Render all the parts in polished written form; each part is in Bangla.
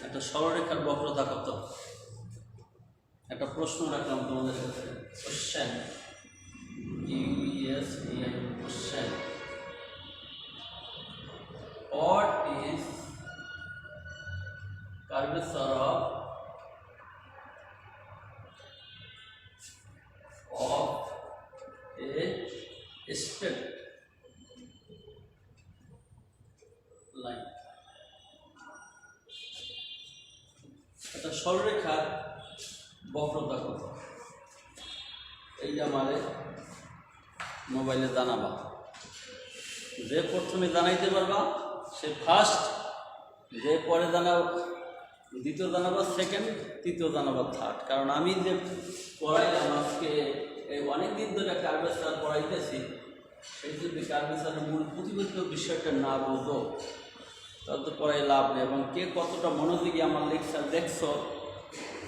একটা সরলরেখার বক্রতা কত? একটা প্রশ্ন রাখলাম তোমাদের কাছে, question, question, what is curvature of a straight line? একটা সরলরেখার বক্রতা কত? এইটা আমাদের মোবাইলে জানাবা। যে প্রথমে জানাইতে পারবা সে ফার্স্ট, যে পরে জানাও দ্বিতীয় জানাবা সেকেন্ড, তৃতীয় জানাবা থার্ড। কারণ আমি যে পড়াইলাম আজকে এই অনেক দিন ধরে কার্ভেচার পড়াইতেছি, সেই যদি কার্ভেচারের মূল প্রতিবদ্ধ বিষয়টা না বুঝো তাহলে তো পড়াই লাভ নেই। এবং কে কতটা মনোযোগী আমার লেকচার দেখছো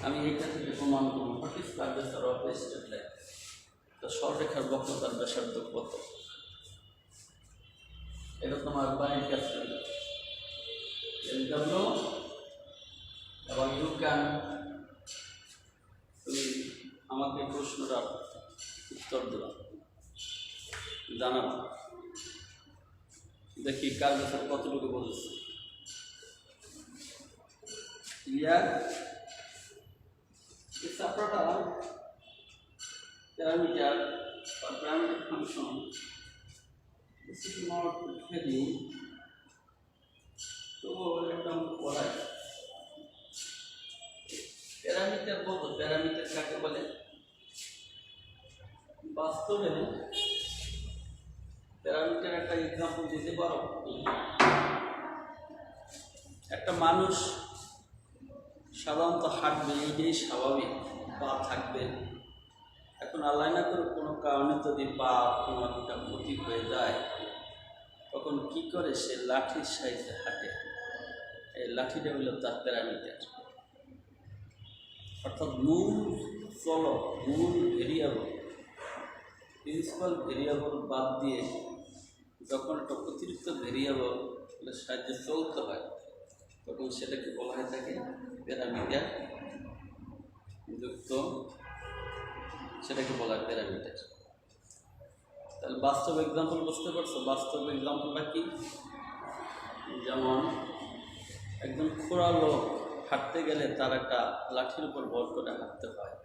আমি এইটা থেকে প্রমাণ করবো। What is curvature of A straight line? তো সরলরেখার বক্রতার ব্যাসার্ধ কত? এটা তোমার বাইরের কাছে এবং ইউ ক্যান, তুমি আমাকে প্রশ্নটার উত্তর দেবা, জানাবো। দেখি কার্ভেচার কতটুকু বলেছে। ক্লিয়ার? এই চ্যাপ্টারটা প্যারামিটার বা parameter function, this is not very তো একদম পড়ায়। প্যারামিটার বলতো, প্যারামিটার কাকে বলে? বাস্তবে প্যারামিটার একটা এক্সাম্পল দিতে পারো। একটা মানুষ সাধারণত হাঁটবে, এইটাই স্বাভাবিক, পা থাকবে। এখন আল্লাহ না করে কোনো কারণে যদি পা কোনো একটা ক্ষতি হয়ে যায় তখন কি করে? সে লাঠির সাহায্যে হাঁটে। এই লাঠিটা হলো তার প্যারামিটার। অর্থাৎ মূল চলক, মূল ভেরিয়েবল, প্রিন্সিপাল ভেরিয়েবল বাদ দিয়ে যখন একটা অতিরিক্ত ভেরিয়েবল সাহায্যে চলতে হয় তখন সেটাকে বলা হয়ে থাকে প্যারামিটার যুক্ত, সেটাকে বলা হয় প্যারামিটার। তাহলে বাস্তব এক্সাম্পল বুঝতে পারছো? বাস্তব এক্সাম্পলটা কি? যেমন একজন খোঁড়া লোক হাঁটতে গেলে তার একটা লাঠির উপর ভর করে হাঁটতে হয়,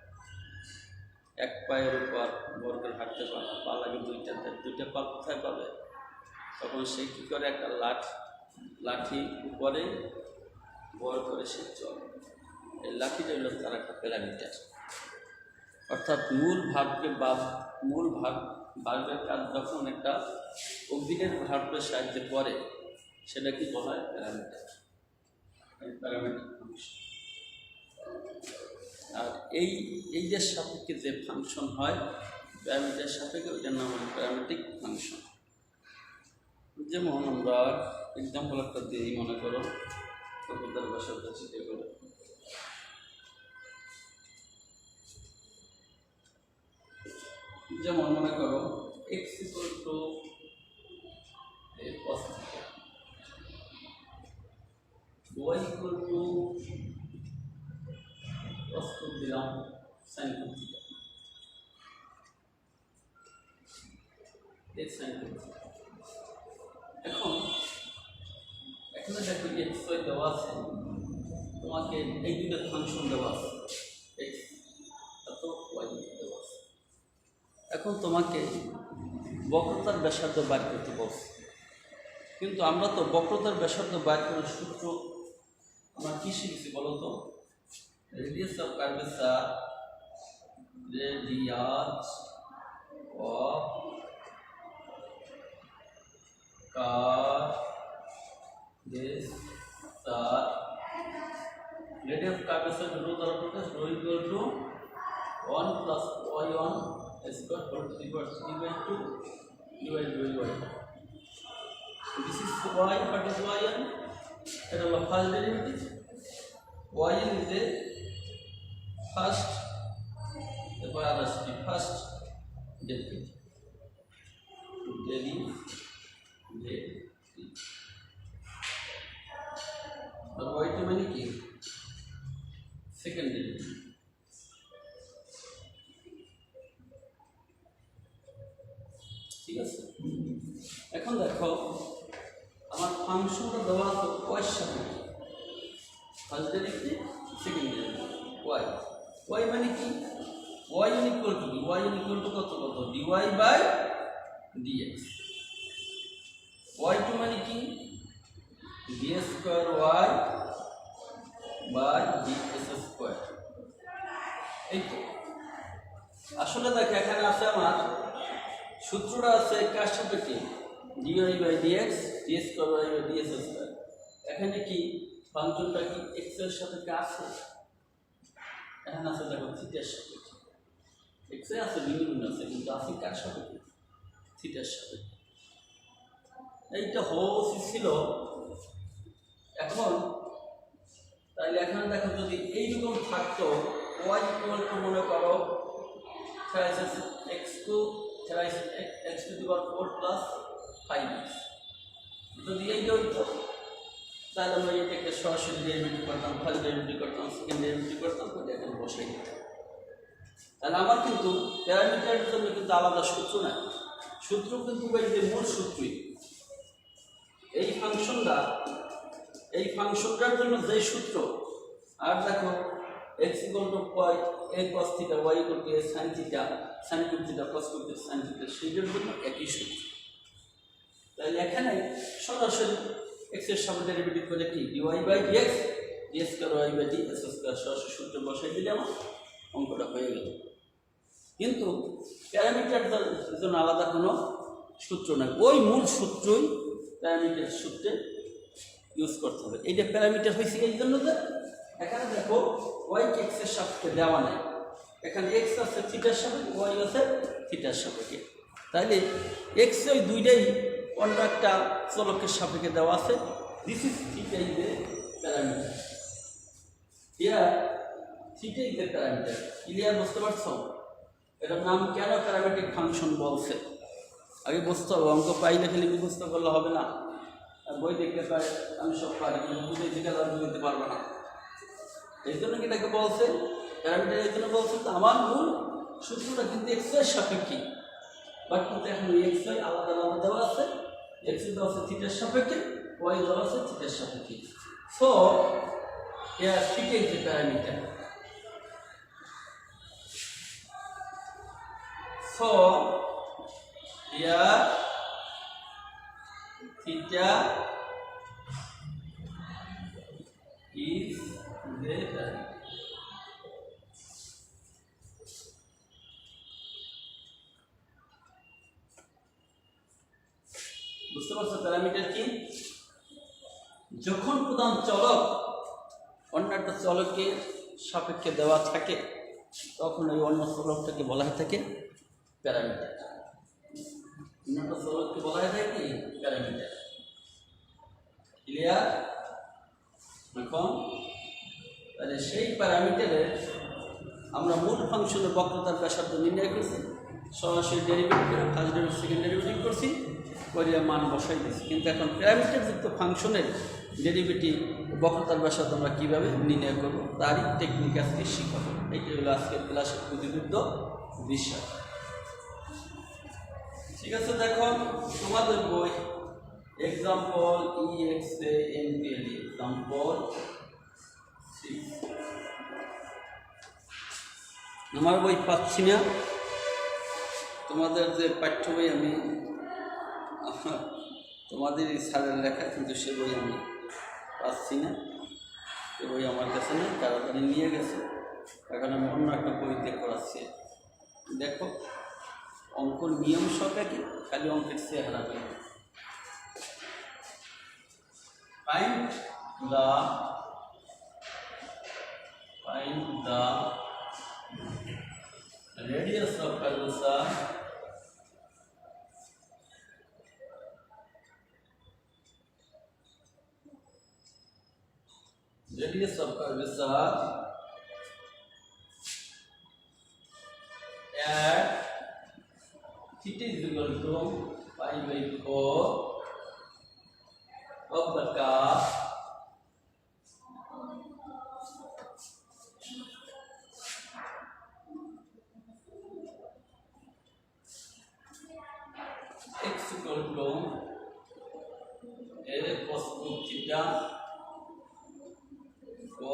এক পায়ের উপর ভর করে হাঁটতে পারে না, পা লাগে দুইটা পা কোথায় পাবে? তখন সে কী করে? একটা লাঠি উপরে ভর করে সে চলে। এই লাঠিটা হলো তার একটা প্যারামিটার। অর্থাৎ মূল ভার্বের কাজ যখন একটা অভিনয়ের ভার্বের সাহায্যে করে সেটা কি বলা হয়? Parameter, parameter function. আর এই যে সাপেক্ষে যে ফাংশন হয় প্যারামিটার সাপেক্ষে, ওইটার নাম হলো প্যারামেট্রিক ফাংশন। যেমন আমরা এক্সাম্পল একটা দিই, মনে করো কতটার ব্যাসার্ধ চিন্তা করে। যেমন মনে করো x equal to cos theta, y equal to cos দিলাম sin theta, x sin theta। এখন এখানে দেখো x y দেওয়া আছে, তোমাকে এই দুটো ফাংশন দেওয়া আছে, x এত y দেওয়া আছে। এখন তোমাকে বক্রতার ব্যাসার্ধ বাইর করতে বলছে, কিন্তু আমরা তো বক্রতার ব্যাসার্ধ বাইর করার সূত্র আমরা কি শিখছি বলো তো? Radius of curvature, radius of curvature, radius curvature rho দ্বারা প্রকাশ, rho equal to 1 plus y1 square whole to the power 3/2 divided by y. This is y. What is y1? It is the first derivative. Y1 is the first, the first derivative. আর y2 মানে কি? Second derivative. ঠিক আছে, এখন দেখো আমার ফাংশনটা দেওয়া আছে ওয়াই সাপেক্ষে, first derivative second derivative Y. Y মানে কি? Y equal to Y equal to কত কত d y by d x. Y two মানে কি? D square Y by d s square. এই তো আসলে দেখো এখানে আছে আমার সূত্রটা আছে কার সাপেক্ষে? D y by d x d square Y by d s square. এখানে কি ফাংশনটা কি এক্স এর সাপেক্ষে আছে? এখানে আছে দেখো থিটার সাপেক্ষে। এক্স এ আছে বিভিন্ন আছে, কিন্তু আছে কার সাপেক্ষে? থিটার সাপেক্ষে। এইটা হওয়া ছিল। এখন তাহলে এখানে দেখো যদি এইরকম থাকতো ওয়াই ইকুয়াল টু মনে করো X to X to the power 4 plus 5x, যদি এইটা হইতো তাহলে আমরা এটাকে সরাসরি ডেরিভেটিভ করতাম, ফার্স্ট ডেরিভেটিভ করতাম, সেকেন্ড ডেরিভেটিভ করতাম, তো এখানে বসাই দিতাম। তাহলে আমার কিন্তু প্যারামিটারের জন্য কিন্তু আলাদা সূত্র নাই, সূত্র কিন্তু ওই যে মূল সূত্রই। এই ফাংশনটার জন্য যে সূত্র, আর দেখো x equal to y a cos theta y equal two a sin theta sin cos theta cos sin theta, সেইটার জন্য একই সূত্র। তাহলে এখানে সরাসরি x এর সামনে ডেরিভেটিভ করে কি dy by dx d square y by ds square সরাসরি সূত্র বসাই দিলে আমার অঙ্কটা হয়ে গেল। কিন্তু প্যারামিটার জন্য আলাদা কোনো সূত্র নাই, ওই মূল সূত্রই প্যারামিটার সূত্রে ইউজ করতে হবে। এইটা প্যারামিটার হয়েছে এই জন্য যে এখানে দেখো ওয়াই কে এক্স এর সাপেক্ষে দেওয়া নাই, এখানে এক্স আছে থিটার সাপেক্ষে, ওয়াই আছে থিটার সাপেক্ষে। তাইলে এক্স ওই দুইটাই অন্য একটা চলকের সাপেক্ষে দেওয়া আছে। This is theta is a parameter, here theta is a parameter. Clear? বুঝতে পারছো এটার নাম কেন প্যারামেট্রিক ফাংশন বলছে? আগে বুঝতে হবে, অঙ্ক পাইলে খালি মুখস্থ করলে হবে না। বই দেখতে পারে আমি সব পারি, কিন্তু বুঝে জিজ্ঞাসা বুঝতে পারবো না। এই জন্য কি এটাকে বলছে প্যারামিটার? এই জন্য বলছে তো আমার মূল সূত্রটা কিন্তু এক্স এর সাপেক্ষে, বাট কিন্তু এখন এক্স ওয়াই আলাদা আলাদা দেওয়া আছে। এক্স দেওয়া আছে থিটার সাপেক্ষে, ওয়াই দেওয়া আছে থিটার সাপেক্ষে। So here theta is a parameter. So here theta is the parameter. বুঝতে পারছো প্যারামিটার কি? যখন প্রধান চলক অন্য একটা চলকের সাপেক্ষে দেওয়া থাকে তখন ওই অন্য চলকটাকে বলা হয়ে থাকে প্যারামিটার। অন্য একটা চলককে বলা হয়ে থাকে কি প্যারামিটার। ক্লিয়ার? এখন তাহলে সেই প্যারামিটারের আমরা মূল ফাংশনের বক্রতার ব্যাসার্ধ নির্ণয় করছি, সরাসরি ডেরিভেটিভ করে ফার্স্ট ডেরিভেটিভ সেকেন্ড ডেরিভেটিভ করছি, করে মান বসাই দিচ্ছি। কিন্তু এখন প্যারামিটারযুক্ত ফাংশনের ডেরিভেটিভ বক্রতার ব্যাসার্ধ আমরা কীভাবে নির্ণয় করব তারই টেকনিক আজকে শিখাবো। এইটাই হলো আজকের ক্লাসের প্রতিবিদ্ধ বিষয়। ঠিক আছে, দেখো তোমাদের বই এক্সাম্পল EXAMPL এক্সাম্পল 6 আমার বই পাচ্ছি না, তোমাদের যে পাঠ্য বই আমি তোমাদের স্যারের লেখা, কিন্তু সে বই আমি পাচ্ছি না। সে বই আমার কাছে নেই, তাড়াতাড়ি নিয়ে গেছে। এখন আমি অন্য একটা বইতে করাচ্ছি। দেখো অঙ্কর নিয়ম সব একই, খালি অঙ্কের চেহারা পেয়ে। Find the radius of curvature at theta is equal to pi by 4 of the curve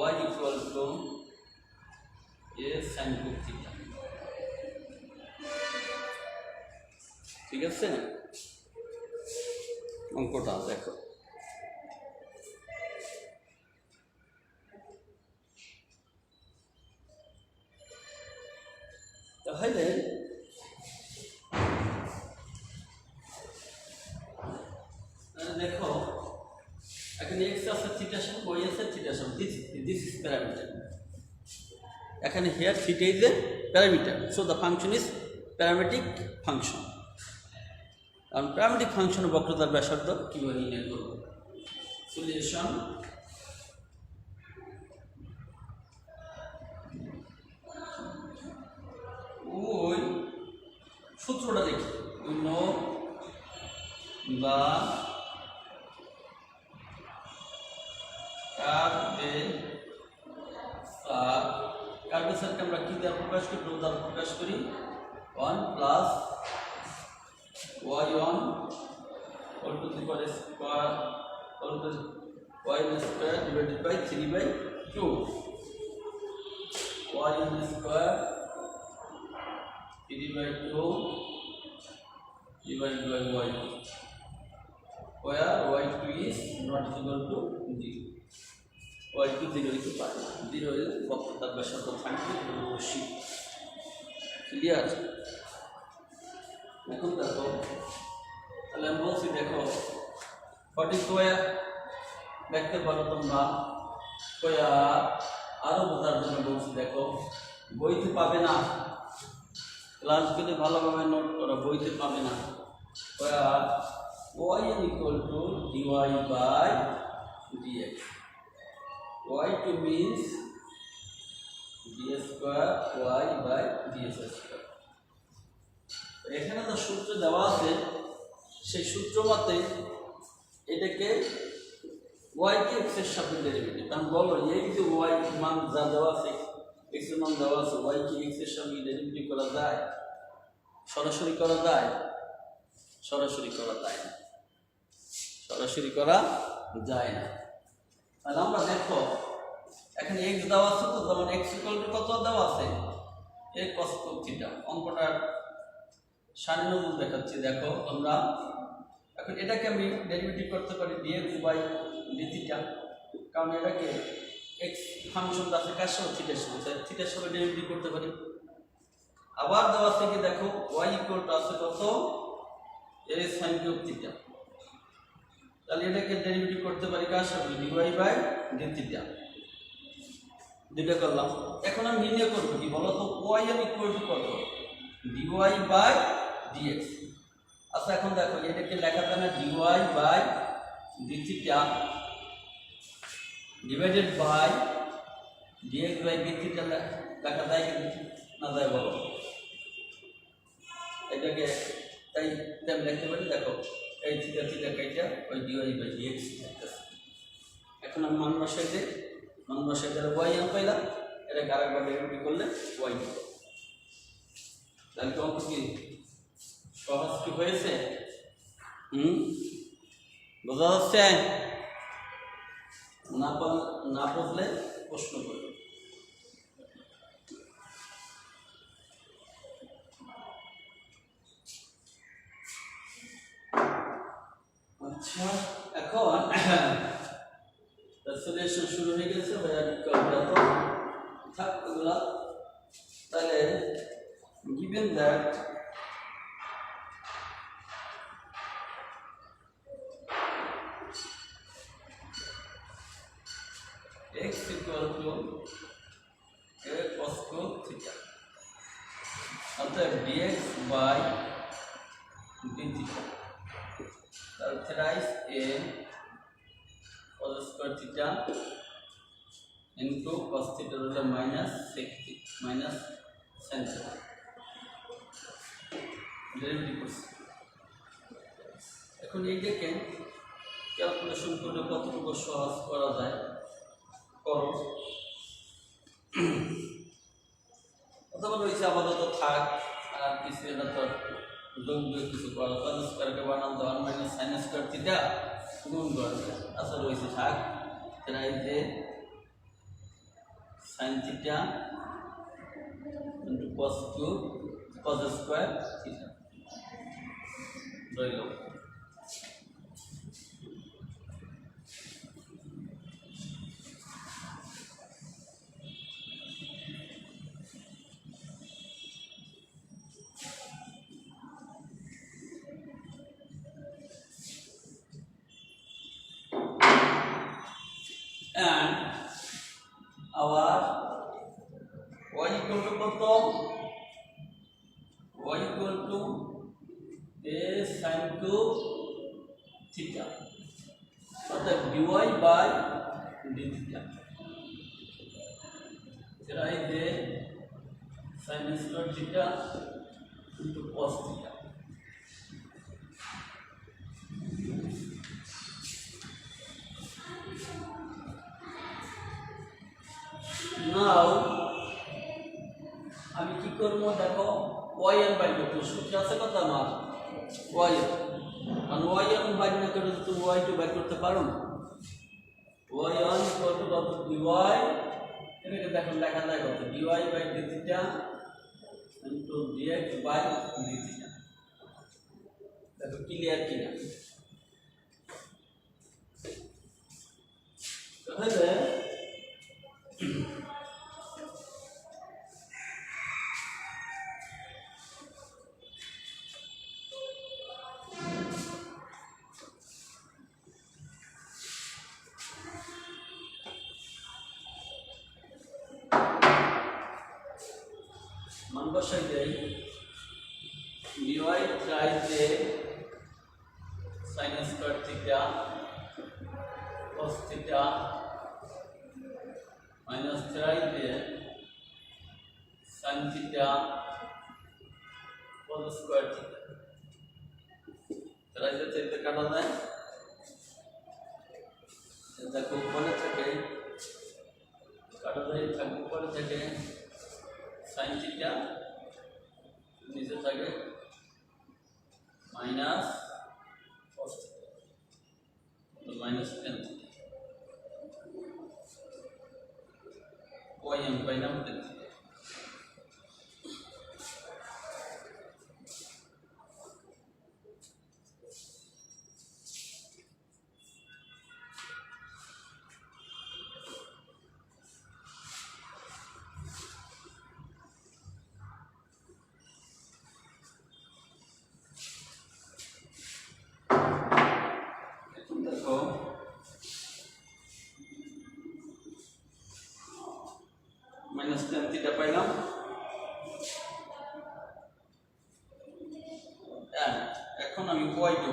y equal two a sin cube theta। ঠিক আছে, অঙ্কটা দেখো। তাহলে দেখো এখানে x আছে থিটা সম, y আছে থিটা সম, দিস ইজ প্যারামিটার। এখানে here theta is a parameter, so the function is parametric function. কারণ প্যারামেট্রিক ফাংশনের বক্রতার ব্যাসার্ধ কীভাবে নির্ণয় করব? সলিউশন ওই সূত্রটা দেখি। উই নো দ্য কার্ভেচারকে আমরা কি দ্বারা প্রকাশ করি? রো দ্বারা প্রকাশ করি। 1 plus y1 whole to the power square whole to y1 square divided by 3/2 y1 square 3/2 divided by y2, where y2 is not equal to 0, y2 0 হইতে পারে না, 0 হলে বক্রতার ব্যাসার্ধ থাকবে রশ্মি। ক্লিয়ার? এখন দেখো, তাহলে আমি বলছি দেখো সঠিক স্কয়ার দেখতে পারো তোমরা, স্কয়ার আরও বোঝার জন্য বলছি দেখো, বইতে পাবে না, ক্লাসগুলি ভালোভাবে নোট করো, বইতে পাবে না। Square y equal to dy by dx, y2 means d square y by ds square। এখানে তো সূত্র দেওয়া আছে, সেই সূত্র মতে এটাকে y কে x এর সাথে ডেরিভেটিভ। কারণ বলো এই যে y মান যা দেওয়া আছে, x এর মান দেওয়া আছে, y কে x এর সঙ্গে ডেরিভেটিভ করা যায়? সরাসরি করা যায়? সরাসরি করা যায় না, সরাসরি করা যায় না। তাহলে আমরা দেখো এখানে x দেওয়া আছে, তো তখন x ইকুয়াল টু কত দেওয়া আছে? a cos theta. অঙ্কটার সামনে নজর দেখাচ্ছি, দেখো তোমরা। এখন এটাকে আমি ডেরিভেটিভ করতে পারি dx বাই d থিটা, কারণ এটাকে x ফাংশন আছে কার সাথে? থিটার সাথে, থিটার সাথে ডেরিভেটিভ করতে পারি। আবার দেওয়া থেকে দেখো y ইকুয়াল টু আছে কত? a sin cube থিটা। তাহলে এটাকে ডেরিভেটিভ করতে পারি কার সাথে? dy by d theta. দুটো করলাম। এখন আমি নির্ণয় করব কি বলো তো? y ইকুয়াল টু কত? dy by dx। আচ্ছা এখন দেখো এটাকে লেখা যায় না dy by d theta divided by dx by d theta লেখা যায় কি না যায় বলো? এটাকে তাই আমি লিখতে পারি, দেখো এই থিটা থিটা কাইটা ওই dy বাই dx থাকতেছে। এখন আমি মান বসাই দিই, মান বসাই দিলে y আন পাইলাম, এটাকে আরেকবার ডেরিভেটিভ করলে y দিব। তাহলে তো অঙ্ক কি সহজ কি হয়েছে? বোঝা যাচ্ছে? না বুঝলে প্রশ্ন করবে। আচ্ছা এখন সলিউশন শুরু হয়ে গেছে, থাক এগুলা। তাহলে given that x equal to a cos theta, অতএব dx by d theta, তাহলে thrice a cos square theta into cos theta হলো minus sin theta। ডেরিভেটিভ করছি। এখন এইটাকে ক্যালকুলেশন করলে কতটুকু সহজ করা যায় করো। অথবা রয়েছে আপাতত থাক, আর কিছু এটা তো যোগ বিয়োগ কিছু করা, cos স্কয়ারকে বানান দাও 1 মাইনাস sin স্কয়ার থিটা গুণ করবে। আচ্ছা রয়েছে থাক, তাহলে এই যে sin theta into cos cube cos square theta রইল। And our y equal to কত? y equal to a sin cube theta অর্থাৎ dy by d theta এরা এই যে sin square theta into cos theta। নাও আমি কি করব দেখো yn বাই করতে সূত্র আছে কত আমার yn আর yn বাই না করে তুমি y2 বাই করতে পারো না yn equal to কত dy এটাকে দেখো লেখা যায় কত dy by d theta into dx by d theta দেখো ক্লিয়ার কিনা তাহলে মান বসাই দেই dy try যে sin square theta cos theta minus try যে sin theta cos square theta try যে কাটা যায় দেখো উপরে থেকে কাটা যায় থাকবে উপরে থেকে sin theta नीचे থাকে माइनस cos theta तो minus tan theta yn by नाम tan theta minus tan theta পাইলাম এখন আমি y2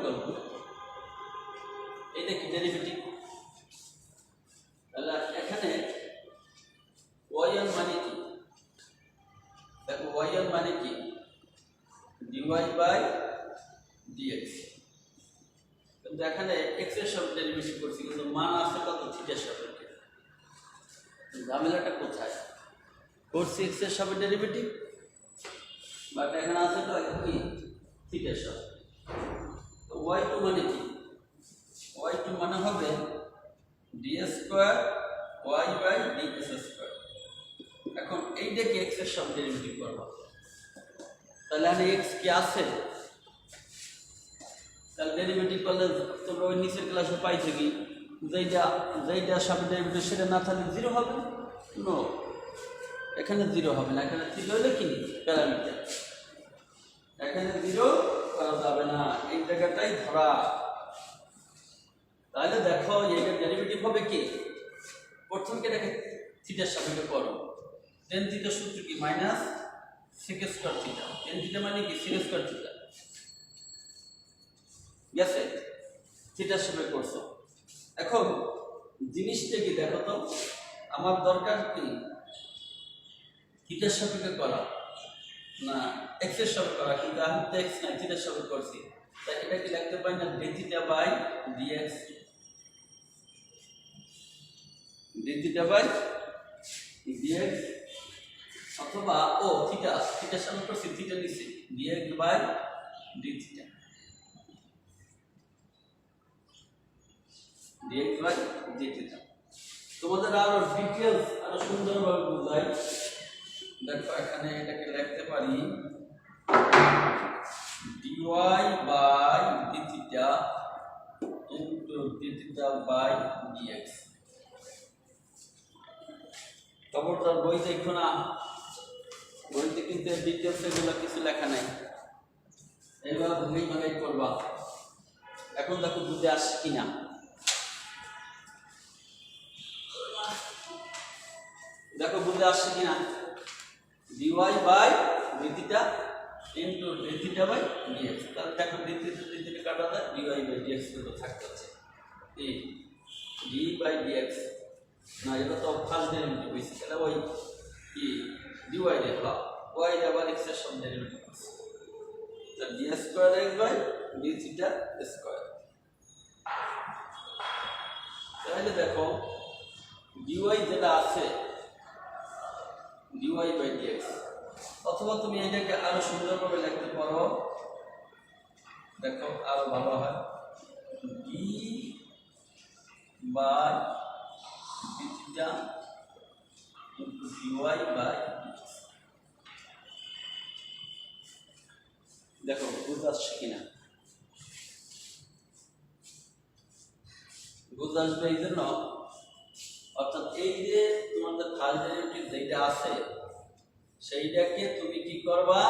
করব এটা কি ডেরিভেটিভ তাহলে এখানে yn মানে কি দেখো yn মানে কি dy by dx কিন্তু এখানে x এর সাপেক্ষে ডেরিভেটিভ করছি কিন্তু মান আছে কত থিটার সাপেক্ষে ঝামেলাটা কোথায় করছি x এর সাপেক্ষে ডেরিভেটিভ বাট এখানে আছে তো কি থিটার সাপেক্ষে তো y2 মানে কি y2 মানে হবে d square y by dx square এখন এইটাকে x এর সাপেক্ষে ডেরিভেটিভ করব তাহলে এখানে x কি আছে তাহলে ডেরিভেটিভ করলে তোমরা ওই নিচের ক্লাসে পাইছো কি যেইটা সাপেক্ষে ডেরিভেটিভ সেটা না থাকলে জিরো হবে নো এখানে জিরো হবে না এখানে থিটা হলে কি প্যারামিটার এখানে জিরো করা যাবে না এই জায়গাটাই ধরা তাহলে দেখো এইটার ডেরিভেটিভ হবে কি প্রথম কে দেখে থিটার সাপেক্ষে করো tan থিটা সূত্র কি minus sec square theta tan theta মানে কি sec স্কয়ার থিটা গেছে থিটার সাপেক্ষে করছো এখন জিনিসটা কি দেখো তো আমার দরকার কি থিটার সাপেক্ষে করা না x এর সাপেক্ষে করা কিন্তু আমি তো x নাই থিটার সাপেক্ষে করছি তাই এটা কি লিখতে পারি না d theta by dx d theta by dx অথবা ও থিটার সাপেক্ষে করছি থিটা নিচে dx by d theta dx by d theta তোমাদের আরো ডিটেলস আরো সুন্দরভাবে বুঝাই। দেখো এখানে এটাকে লিখতে পারি dy by d theta into d theta by dx। খবরদার বই দেখো না, বইতে কিন্তু ডিটেলস এগুলো কিছু লেখা নাই, এইভাবে ভাঙাই ভাঙাই করবা। এখন দেখো বুঝে আসছে কিনা। দেখো বুঝে আসছে কিনা, dy by d theta into d theta by dx। তাহলে দেখো d থিটা কাটা যায়, dy বাই dx কিন্তু থাকতে হচ্ছে এই d বাই dx না, এটা তো ফার্স্ট ডেরিভেটিভ হইছে, তাহলে ওই কি dy দেখো y আবার x এর সব ডেরিভেটিভ আছে, তো d square x by d theta square. তাহলে দেখো dy যেটা আছে dy বাই dx, অথবা তুমি এটাকে আরো সুন্দরভাবে লিখতে পারো, দেখো আরো ভালো হয় d by d theta into dy by dx। দেখো বুঝতে আসছে কিনা, বুঝতে আসবে এই জন্য, অর্থাৎ এই যে তোমাদের ফার্স্ট ডেরিভেটিভ যেটা আছে সেইটাকে তুমি কি করবা,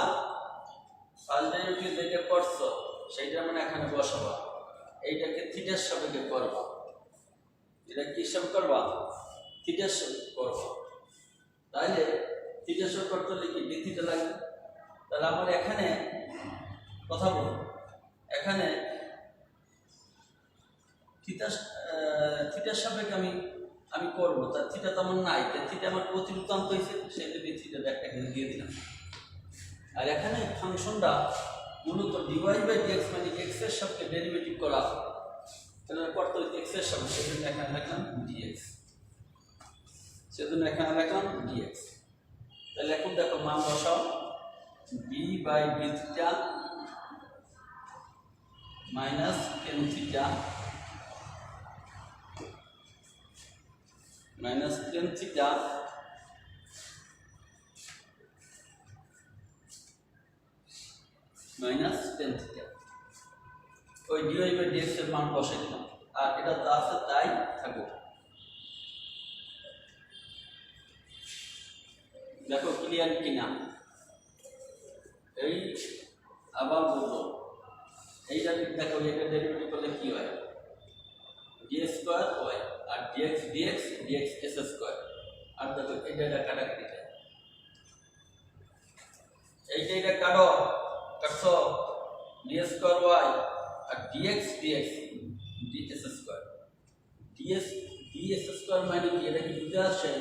ফার্স্ট ডেরিভেটিভ যেটা করছো সেইটা মানে এখানে বসাবা, এইটাকে থিটার সাপেক্ষে করবা, এটা কি হিসাব করবা, থিটার সাপেক্ষে করবা। তাহলে থিটার সাপেক্ষে করতে হলে কি ডি থিটা লাগবে। তাহলে আমার এখানে কথা বলবো, এখানে থিটার সাপেক্ষে আমি করবো, তার থিটা তো আমার নাই, থিটা আমার প্রতিরূপান্ত হয়েছে, সেই জন্য থিটা একটা এখানে দিয়ে দিলাম। আর এখানে ফাংশনটা মূলত dy বাই dx মানে x এর সাপেক্ষে ডেরিভেটিভ করা, তাহলে করতে হলে x এর সাপেক্ষে, সেজন্য এখানে লিখলাম dx, সেজন্য এখানে লিখলাম dx। তাহলে এখন দেখো মান বসাও, b by d theta minus tan theta minus tan theta minus tan theta, ওই dy বাই dx এর মান বসাই দিলাম, আর এটা যা আছে তাই থাকবে। দেখো ক্লিয়ার কিনা, এই আবার বলবো এইটা দেখো, এটা ডেরিভেটিভ করলে কি হয়, d স্কয়ার y আর dx s স্কয়ার, আর দেখো এটা কাটাকাটি যায়, এইটা কাটো, কাটছো d স্কয়ার y আর dx ds square, ds square মানে কি, এটা কি বুঝে আসছে,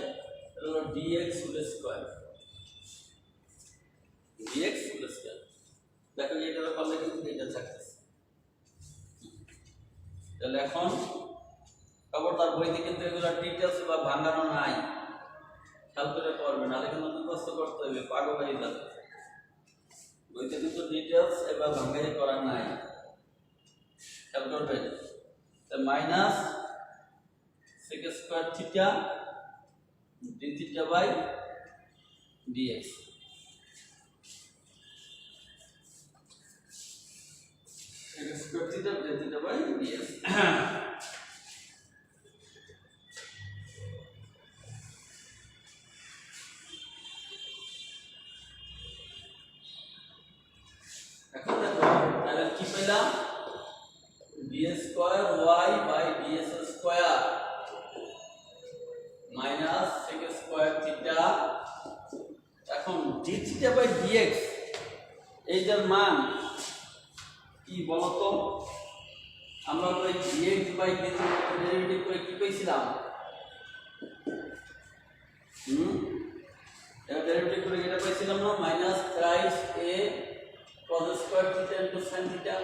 এটা হলো dx whole square, dx whole square. দেখো এটা করলে কিন্তু এটা থাকতেছে। তাহলে এখন খবরদার বইতে কিন্তু এগুলো ডিটেলস বা ভাঙানো নাই, খেয়াল করে করবে, নাহলে কিন্তু মুখস্থ করতে হবে, পাগল হয়ে যাবে। বইতে কিন্তু ডিটেলস এবার ভাঙাই করা নাই, খেয়াল করবে। Minus sec square theta d theta by dx, sec square theta d theta by dx। এখন দেখো তাহলে কি পেলাম, d square y by ds square minus sec square theta, এখন d থিটা বাই dx এইটার মান কি বলতো, আমরা ওই dx by d theta derivative করে কি পেয়েছিলাম, এটা ডেরিভেটিভ করে এটা পেয়েছিলাম না, minus thrice a cos square theta into sin theta,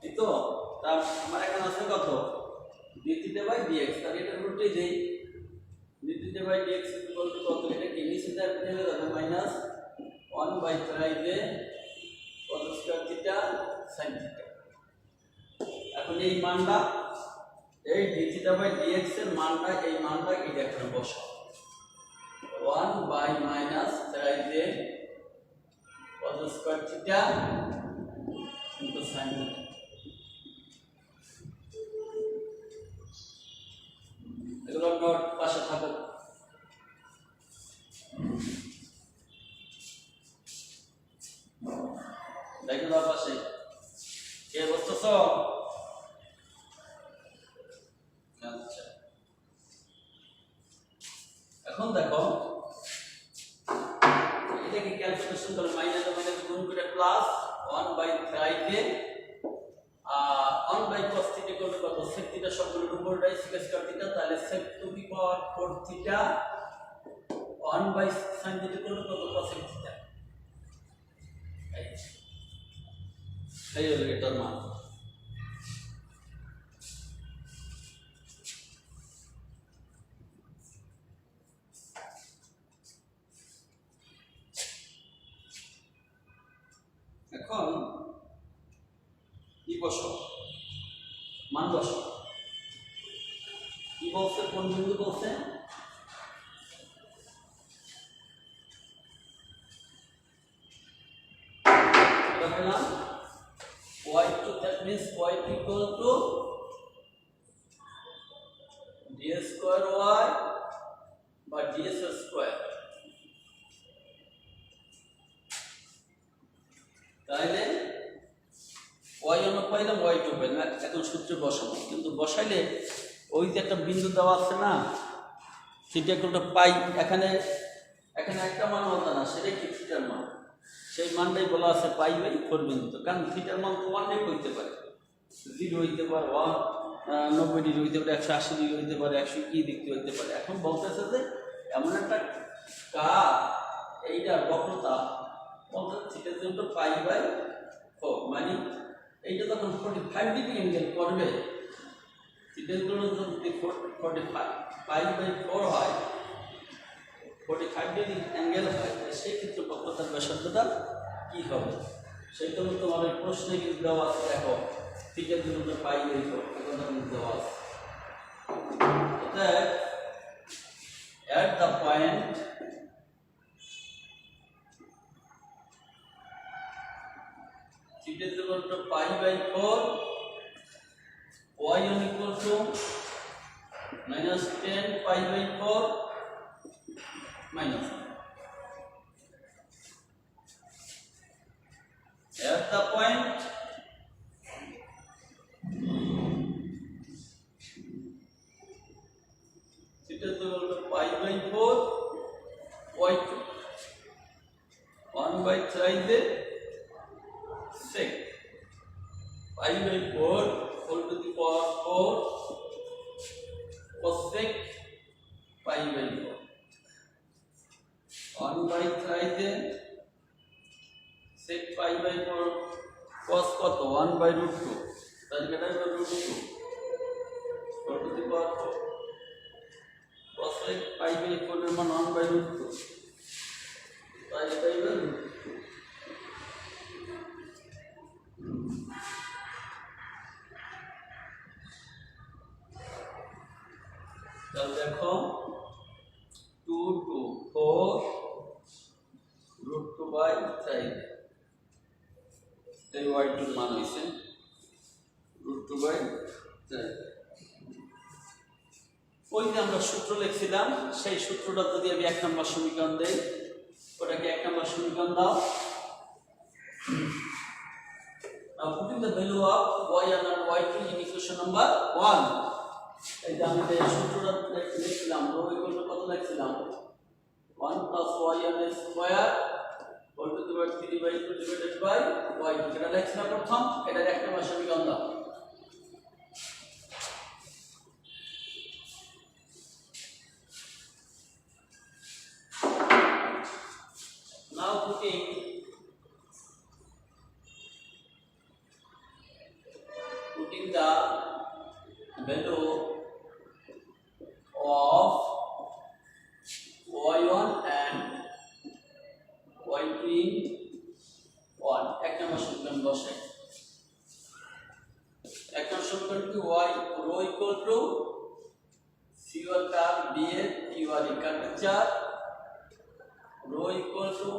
এই তো। তার আমার এখানে আছে কত, d থিটা বাই dx, তার এটা রুটে দেই, d theta by dx equal to কত, এটা কি নিচে যাবে minus 1 by thrice a cos square theta sin theta. এখন এই মানটা এই d থিটা বাই dx এর মানটা এই মানটা এটা এখানে বসাও 1 by minus 3z cos square theta into sin theta. এগুলো নোট পাশে থাকো। দেখো দাও পাশে কে বলতেছ? আচ্ছা এখন দেখো এটাকে ক্যালকুলেশন করে মাইনাস মাইনাস গুণ করে প্লাস 1 বাই 3 কে 1 বাই cos থিটা করলে কত sec থিটা সবগুলোর উপরটাই sec স্কয়ার থিটা, তাহলে sec to the power 4 theta 1 by sin theta করলে কত cosec থিটা। এই হলো এটার মান। এখন কি বসো মান বসো কি বলছে কোন বিন্দু বলছে এটা পেলাম y2 that means y2 equal to d square y by ds square। তাহলে y আমরা পাইলাম y2 পাইলাম, এখন সূত্রে বসাবো, কিন্তু বসাইলে ওই যে একটা বিন্দু দেওয়া আছে না থিটা ইকুয়াল টু পাই, এখানে এখানে একটা মান হতো না, সেটাই কি থিটার মান, সেই মানটাই বলা আছে পাই বাই 4 বিন্দুতে। কারণ থিটার মান তো 1 হইতে পারে, 0 হইতে পারে, 90 ডিগ্রি হইতে পারে, 180 ডিগ্রি হইতে পারে, 120 ডিগ্রি হইতে পারে। এখন বলতেছে যে এমন একটা কার এইটার বক্রতা বলতে থিটার জন্য পাই বাই 4, মানে এইটা তখন 45 ডিগ্রি অ্যাঙ্গেল করবে, থিটার জন্য যদি 45 পাই বাই 4 হয়, 45 ডিগ্রি অ্যাঙ্গেল হয়, সেই ক্ষেত্রে বক্রতার ব্যাসার্ধটা কি হবে সেটা তোমার এই প্রশ্নে কিন্তু দেওয়া আছে। দেখো থিটার জন্য পাই বাই 4 এটা কিন্তু দেওয়া আছে। অতএব at the point theta is equal to pi by 4, y1 equal to minus 10 pi by 4 minus 1. At the point theta is equal to pi by 4 y2 1 by 3 the sec pi by 4 whole to the power 4 cosec pi by 4 1 by 3 the sec pi by 4 cos কত 1 by root 2, তাহলে এটা হবে root 2 whole to the power 4 cosec pi by 4 এর মান 1 by root 2, তাহলে এটা হবে root 2। তাহলে দেখো 2 to 4 root 2 by 3 এই y2 এর মান হইছে root 2 by 3। ওই যে আমরা সূত্র লিখছিলাম সেই সূত্রটা যদি আমি 1 নম্বর সমীকরণ দেই, ওটাকে 1 নম্বর সমীকরণ দাও। Now putting the value of y1 and y2 in equation number 1, এই যে আমি এই সূত্রটা লিখছিলাম রো ইকুয়াল টু কত লিখছিলাম 1 plus y1 square whole to the power 3 by 2 divided by y2, এটা লিখছিলাম প্রথম, এটা 1 নম্বর সমীকরণ দাও। Now putting the value of y1 and y2 in 1, 1 নম্বর সমীকরণ বসে equal to CO tar BA QR equal to 4 rho equal to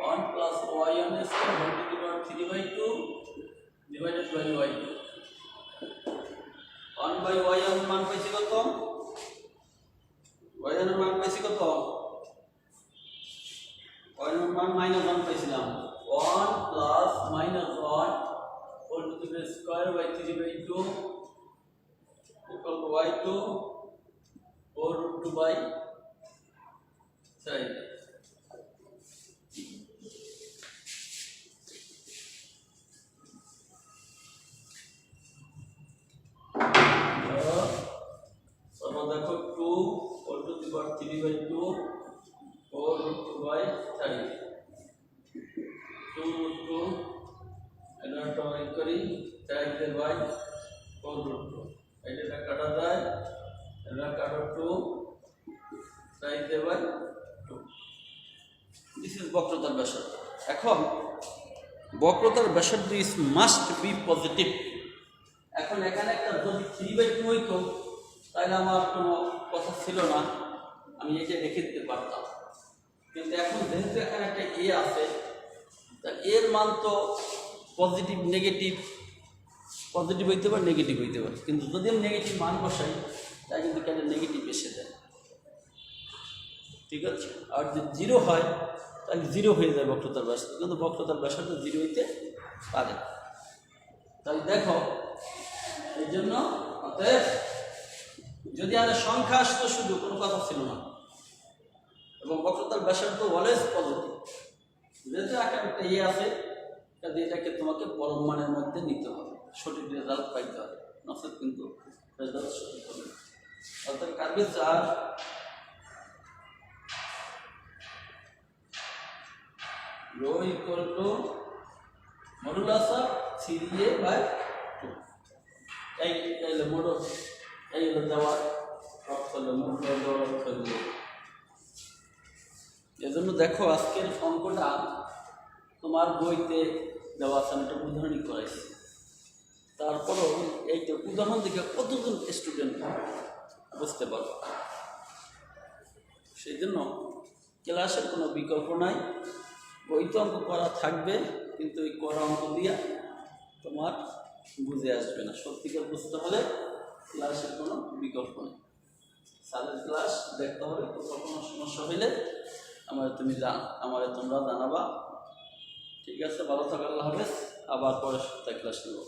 1 plus y1 square whole to the power 3/2 divided by y2 1 by y1 মান পাইছি কত y1 এর মান পাইছি কত y1 এর মান -1 পাইছিলাম 1 plus -1 whole to the square by 3/2 equal to y2 4√2 by 3 দেখো 2 whole to the power 3/2 4√2 by 3 2√2 এটা টয় করি 3 by 4√2 এটা কাটা যায় এটা কাটো 2 3 by 2 দিস ইজ বক্রতার ব্যাসার্ধ এখন বক্রতার ব্যাসার্ধ ইজ মাস্ট বি পজিটিভ এখন এখানে একটা যদি 3/2 হইতো তাহলে আমার কোনো কথা ছিল না আমি এটা রেখে দিতে পারতাম কিন্তু এখন যেহেতু এখানে একটা এ আছে তা এর মান তো পজিটিভ নেগেটিভ হইতে পারে নেগেটিভ হইতে পারে কিন্তু যদি আমি নেগেটিভ মান বসাই তাই কিন্তু কেন নেগেটিভ এসে যায় ঠিক আছে আর যদি 0 হয় তাহলে 0 হয়ে যায় বক্রতার ব্যাসার্ধ কিন্তু বক্রতার ব্যাসার্ধ 0 হইতে পারে তাই দেখো এই জন্য অতএব যদি আমাদের সংখ্যা আসতো শুধু কোনো কথা ছিল না এবং বক্রতার ব্যাসার্ধ অলওয়েজ পজিটিভ যেহেতু একটা ইয়ে আছে কাজে এটাকে তোমাকে পরম মানের মধ্যে নিতে হবে সঠিক রেজাল্ট পাইতে হবে নচেত কিন্তু রেজাল্ট সঠিক হবে অর্থাৎ curvature rho equal to modulus of 3a/2 এই হলো মডুল এই হলো দেওয়ার অর্থ হলো মডুলাস দেওয়ার অর্থ হলো এজন্য দেখো আজকের অঙ্কটা তোমার বইতে দেওয়া আছে আমি একটা উদাহরণই করাইছি তারপরও এইটা উদাহরণ দেখে কতজন স্টুডেন্ট বুঝতে পারবে সেই জন্য ক্লাসের কোনো বিকল্প নাই বইতে অঙ্ক করা থাকবে কিন্তু এই করা অঙ্ক দিয়ে তোমার বুঝে আসবে না সত্যিকার বুঝতে হলে ক্লাসের কোনো বিকল্প নেই স্যারের ক্লাস দেখতে হবে কোথাও কোনো সমস্যা হইলে তোমরা জানাবা ঠিক আছে ভালো থাকো আল্লাহ হাফেজ আবার পরের সপ্তাহে ক্লাস নেব